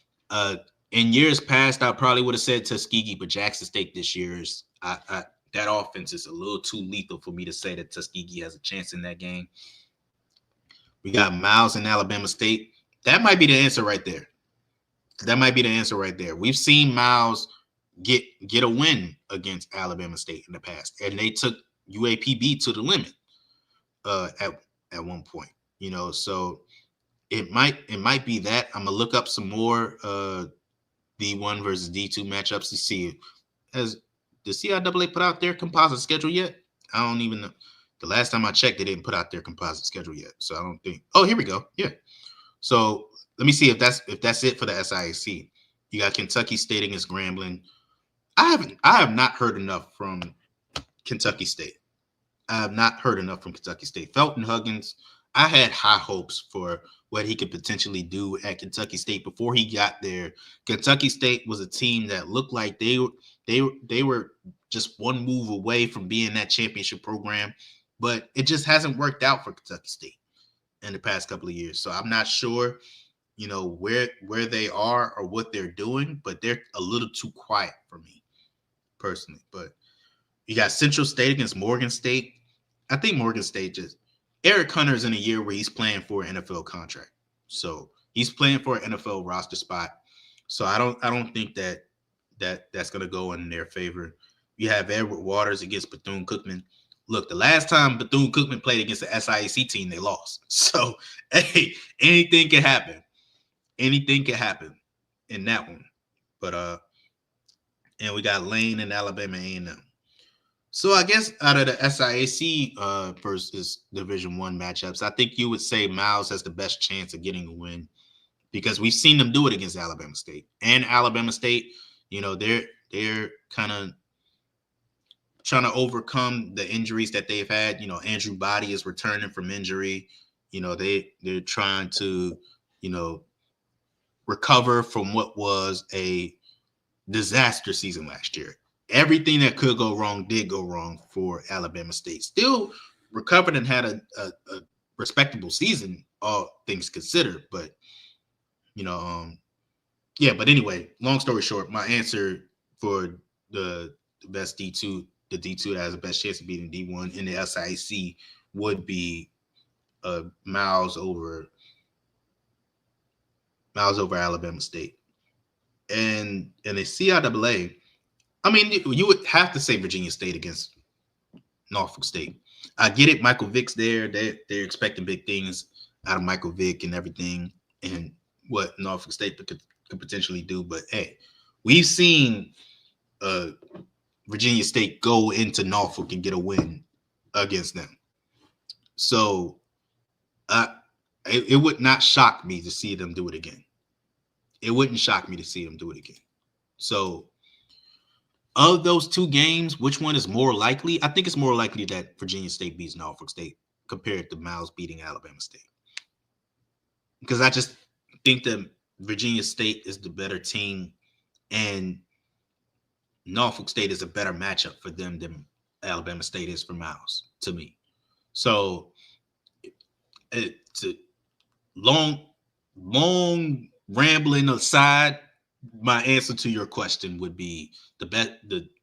In years past, I probably would have said Tuskegee, but Jackson State this year is that offense is a little too lethal for me to say that Tuskegee has a chance in that game. We got Miles in Alabama State. That might be the answer right there. We've seen Miles get a win against Alabama State in the past, and they took UAPB to the limit at one point. So it might be that. I'm gonna look up some more D1 versus D2 matchups to see. Has the CIAA put out their composite schedule yet? I don't even know. The last time I checked, they didn't put out their composite schedule yet. So I don't think. Oh, here we go. Yeah. So let me see if that's it for the SIAC. You got Kentucky State against Grambling. I have not heard enough from Kentucky State. Felton Huggins, I had high hopes for what he could potentially do at Kentucky State before he got there. Kentucky State was a team that looked like they were just one move away from being that championship program, but it just hasn't worked out for Kentucky State in the past couple of years. So I'm not sure, where they are or what they're doing, but they're a little too quiet for me personally. But you got Central State against Morgan State. I think Morgan State Eric Hunter is in a year where he's playing for an NFL contract. So he's playing for an NFL roster spot. So I don't think that's going to go in their favor. You have Edward Waters against Bethune-Cookman. Look, the last time Bethune-Cookman played against the SIAC team, they lost. So, hey, anything can happen. Anything can happen in that one. But and we got Lane and Alabama A&M. So I guess out of the SIAC versus Division I matchups, I think you would say Miles has the best chance of getting a win because we've seen them do it against Alabama State. And Alabama State, they're kind of trying to overcome the injuries that they've had. You know, Andrew Body is returning from injury. You know, they're trying to, you know, recover from what was a disaster season last year. Everything that could go wrong did go wrong for Alabama State. Still recovered and had a respectable season, all things considered. But, you know, yeah, but anyway, long story short, my answer for the best D2, the D2 that has the best chance of beating D1 in the SIC would be Miles over Alabama State. And in the CIAA, I mean, you would have to say Virginia State against Norfolk State. I get it. Michael Vick's there. They're expecting big things out of Michael Vick and everything, and what Norfolk State could potentially do. But hey, we've seen Virginia State go into Norfolk and get a win against them. So it would not shock me to see them do it again. It wouldn't shock me to see them do it again. So of those two games, which one is more likely? I think it's more likely that Virginia State beats Norfolk State compared to Miles beating Alabama State. Because I just think that Virginia State is the better team and Norfolk State is a better matchup for them than Alabama State is for Miles, to me. So it's a long rambling aside, my answer to your question would be the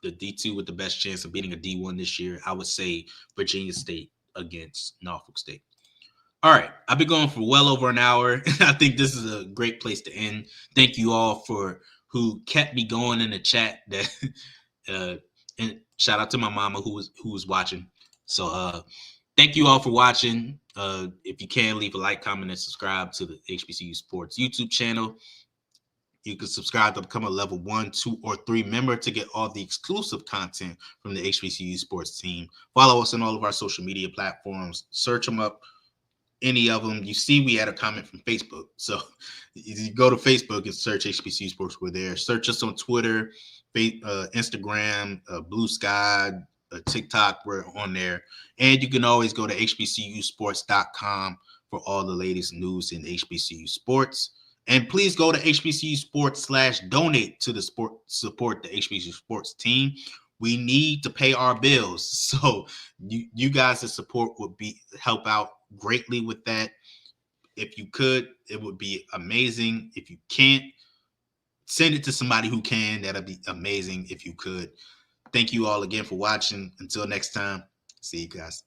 D2 with the best chance of beating a D1 this year. I would say Virginia State against Norfolk State. All right, I've been going for well over an hour, and I think this is a great place to end. Thank you all for who kept me going in the chat. That and shout out to my mama who was watching. So thank you all for watching. If you can, leave a like, comment, and subscribe to the HBCU Sports YouTube channel. You can subscribe to become a level 1, 2, or 3 member to get all the exclusive content from the HBCU Sports team. Follow us on all of our social media platforms. Search them up, any of them. You see we had a comment from Facebook. So you go to Facebook and search HBCU Sports. We're there. Search us on Twitter, Instagram, Blue Sky, TikTok. We're on there. And you can always go to hbcusports.com for all the latest news in HBCU Sports. And please go to HBCU Sports/donate to support the HBCU Sports team. We need to pay our bills. So you guys' support would help out greatly with that. If you could, it would be amazing. If you can't, send it to somebody who can. That'd be amazing if you could. Thank you all again for watching. Until next time, see you guys.